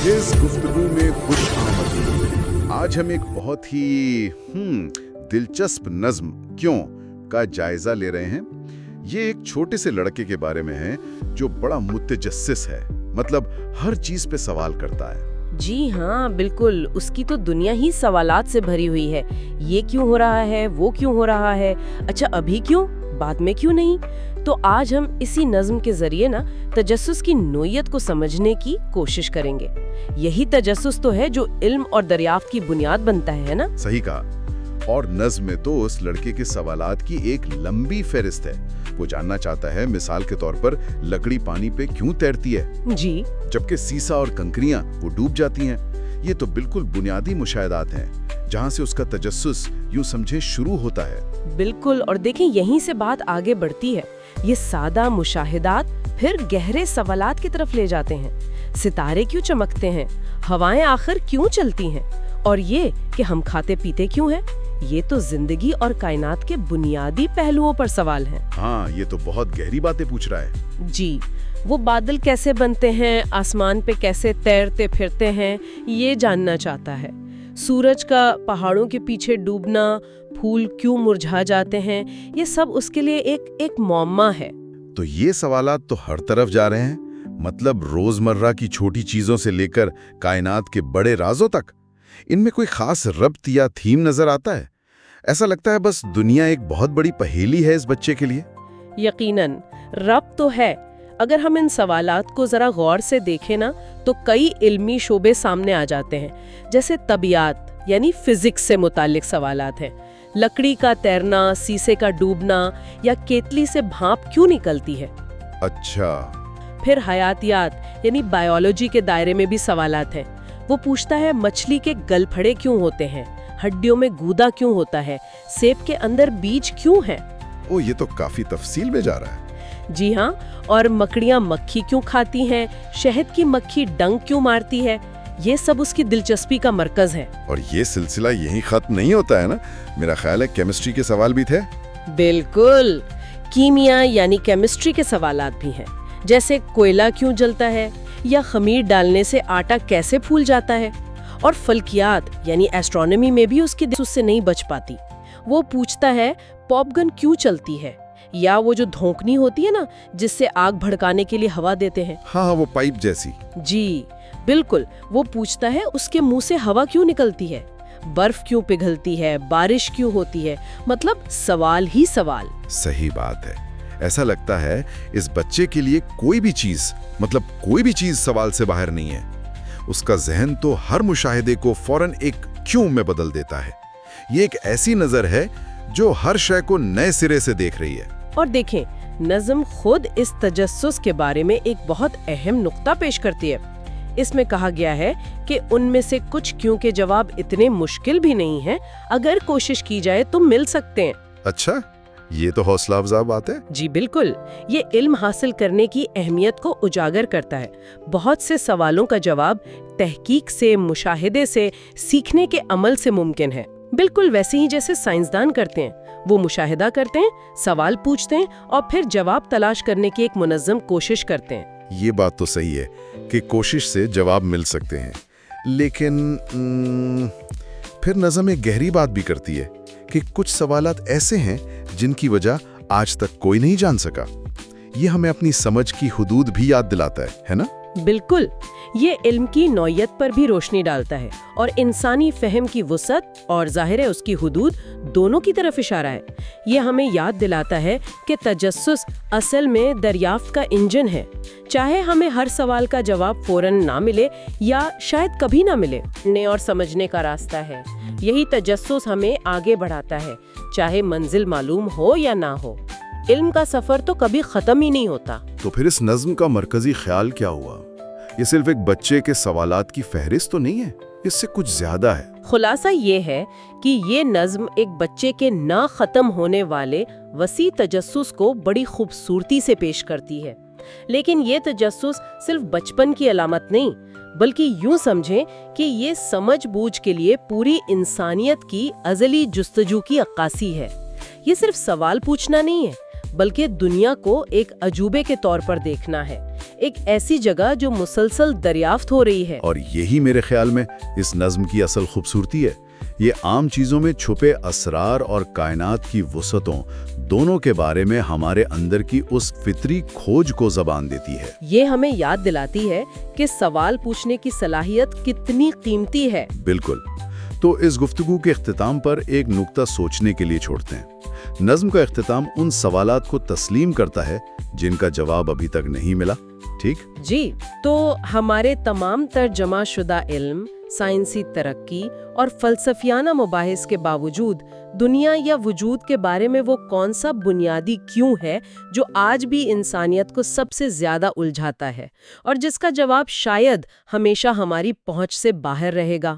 इस गुफ्तगू में खुश आमदीद। आज हम एक बहुत ही दिलचस्प नज्म क्यों का जायजा ले रहे हैं। ये एक छोटे से लड़के के बारे में है जो बड़ा मुतजस्सिस है, मतलब हर चीज पे सवाल करता है। जी हाँ, बिल्कुल। उसकी तो दुनिया ही सवालात से भरी हुई है। ये क्यों हो रहा है, वो क्यों हो रहा है, अच्छा अभी क्यों, बाद में क्यों नहीं। तो आज हम इसी नज्म के जरिए ना तजस्सुस की नोयत को समझने की कोशिश करेंगे। यही तजस्सुस तो है जो इल्म और दरियाफ्त की बुनियाद बनता है ना। सही कहा। और नज्म में तो उस लड़के के सवालात की एक लंबी फहरिस्त है। वो जानना चाहता है मिसाल के तौर पर लकड़ी पानी पे क्यों तैरती है जी, जबकि सीसा और कंकरियां वो डूब जाती हैं। ये तो बिल्कुल बुनियादी मुशाहिदात हैं जहां से उसका तजस्सुस यूं समझे शुरू होता है। बिल्कुल। और देखें यहीं से बात आगे बढ़ती है। ये सादा मुशाहिदात फिर गहरे सवालात की तरफ ले जाते हैं। सितारे क्यों चमकते हैं, हवाएं आखिर क्यों चलती हैं, और ये कि हम खाते पीते क्यों हैं। ये तो जिंदगी और कायनात के बुनियादी पहलुओं पर सवाल हैं। हाँ, ये तो बहुत गहरी बातें पूछ रहा है। जी, वो बादल कैसे बनते हैं, आसमान पे कैसे तैरते फिरते हैं, ये जानना चाहता है। सूरज का पहाड़ों के पीछे डूबना, फूल क्यों मुरझा जाते हैं, ये सब उसके लिए एक मौम्मा है। तो ये सवालात तो हर तरफ जा रहे हैं, मतलब रोजमर्रा की छोटी चीजों से लेकर कायनात के बड़े राजों तक। इनमें कोई खास रब्त या थीम नजर आता है? ऐसा लगता है बस दुनिया एक बहुत बड़ी पहेली है इस बच्चे के लिए। यकीनन रब्त तो है। अगर हम इन सवालात को जरा गौर से देखें ना, तो कई इल्मी शोबे सामने आ जाते हैं। जैसे तबियात यानी फिजिक्स से मुताल्लिक सवालात हैं। लकड़ी का तैरना, शीशे का डूबना, या केतली से भाप क्यों निकलती है। अच्छा। फिर हयातियात यानी बायोलॉजी के दायरे में भी सवालात हैं। वो पूछता है मछली के गलफड़े क्यों होते हैं, हड्डियों में गूदा क्यों होता है, सेब के अंदर बीज क्यों हैं। ओ, ये तो काफी तफसील में जा रहा है। जी हाँ, और मकड़ियाँ मक्खी क्यों खाती हैं, शहद की मक्खी डंक क्यों मारती है, ये सब उसकी दिलचस्पी का मरकज है। और ये सिलसिला यहीं खत्म नहीं होता है ना। मेरा ख्याल है केमिस्ट्री के सवाल भी थे। बिल्कुल। कीमिया यानी केमिस्ट्री के सवालात भी हैं। जैसे कोयला क्यों जलता है, या खमीर डालने से आटा कैसे फूल जाता है। और फल्कियात यानी एस्ट्रोनॉमी में भी उसकी उससे नहीं बच पाती। वो पूछता है पॉपगन क्यों चलती है, या वो जो धोंकनी होती है ना जिससे आग भड़काने के लिए हवा देते हैं। हाँ, वो पाइप जैसी। जी बिल्कुल। वो पूछता है उसके मुंह से हवा क्यों निकलती है, बर्फ क्यों पिघलती है, बारिश क्यों होती है। मतलब सवाल ही सवाल। सही बात है। ऐसा लगता है इस बच्चे के लिए कोई भी चीज, मतलब कोई भी चीज सवाल से बाहर नहीं है। उसका जहन तो हर मुशाहिदे को फौरन एक क्यों में बदल देता है। ये एक ऐसी नजर है जो हर शय को नए सिरे से देख रही है। और देखें, नज़्म खुद इस तजस्सुस के बारे में एक बहुत अहम नुक्ता पेश करती है। इसमें कहा गया है कि उनमें से कुछ क्यों के जवाब इतने मुश्किल भी नहीं हैं, अगर कोशिश की जाए तो मिल सकते हैं। अच्छा, ये तो हौसला अफजा बात है। जी बिल्कुल। ये इल्म हासिल करने की अहमियत को उजागर करता है। बहुत से सवालों का जवाब तहकीक से, मुशाहिदे से, सीखने के अमल से मुमकिन है। बिल्कुल वैसे ही जैसे साइंसदान करते हैं। वो मुशाहिदा करते हैं, सवाल पूछते हैं और फिर जवाब तलाश करने की एक मुनज़्ज़म कोशिश करते हैं। ये बात तो सही है कि कोशिश से जवाब मिल सकते हैं, लेकिन फिर नज़्म एक गहरी बात भी करती है कि कुछ सवालात ऐसे हैं जिनकी वजह आज तक कोई नहीं जान सका। ये हमें अपनी समझ की हुदूद भी याद दिलाता है ना? बिल्कुल। ये इल्म की नौयत पर भी रोशनी डालता है और इंसानी फहम की वुसअत और ज़ाहिर है उसकी हुदूद दोनों की तरफ इशारा है। ये हमें याद दिलाता है कि तजस्सुस असल में दरियाफ्त का इंजन है। चाहे हमें हर सवाल का जवाब फौरन ना मिले या शायद कभी ना मिले, पढ़ने और समझने का रास्ता है। यही तजस्सुस हमें आगे बढ़ाता है, चाहे मंजिल मालूम हो या ना हो। इल्म का सफर तो कभी खत्म ही नहीं होता। तो फिर इस नज्म का मरकजी ख्याल क्या हुआ? ये सिर्फ एक बच्चे के सवालात की फहरिस्त तो नहीं है, इससे कुछ ज्यादा है। खुलासा ये है कि ये नज्म एक बच्चे के ना खत्म होने वाले वसी तजस्सुस को बड़ी खूबसूरती से पेश करती है। लेकिन ये तजस्सुस सिर्फ बचपन की अलामत नहीं, बल्कि यूं समझें कि ये समझ बूझ के लिए पूरी इंसानियत की अज़ली जुस्तजू की अक्कासी है। ये सिर्फ सवाल पूछना नहीं है, بلکہ دنیا کو ایک عجوبے کے طور پر دیکھنا ہے، ایک ایسی جگہ جو مسلسل دریافت ہو رہی ہے۔ اور یہی میرے خیال میں اس نظم کی اصل خوبصورتی ہے۔ یہ عام چیزوں میں چھپے اسرار اور کائنات کی وسعتوں دونوں کے بارے میں ہمارے اندر کی اس فطری کھوج کو زبان دیتی ہے۔ یہ ہمیں یاد دلاتی ہے کہ سوال پوچھنے کی صلاحیت کتنی قیمتی ہے۔ بالکل۔ تو اس گفتگو کے اختتام پر ایک نکتہ سوچنے کے لیے چھوڑتے ہیں۔ نظم کا اختتام ان سوالات کو تسلیم کرتا ہے جن کا جواب ابھی تک نہیں ملا، ٹھیک؟ جی، تو ہمارے تمام ترجمہ شدہ علم، سائنسی ترقی اور فلسفیانہ مباحث کے باوجود دنیا یا وجود کے بارے میں وہ کون سا بنیادی کیوں ہے جو آج بھی انسانیت کو سب سے زیادہ الجھاتا ہے اور جس کا جواب شاید ہمیشہ ہماری پہنچ سے باہر رہے گا؟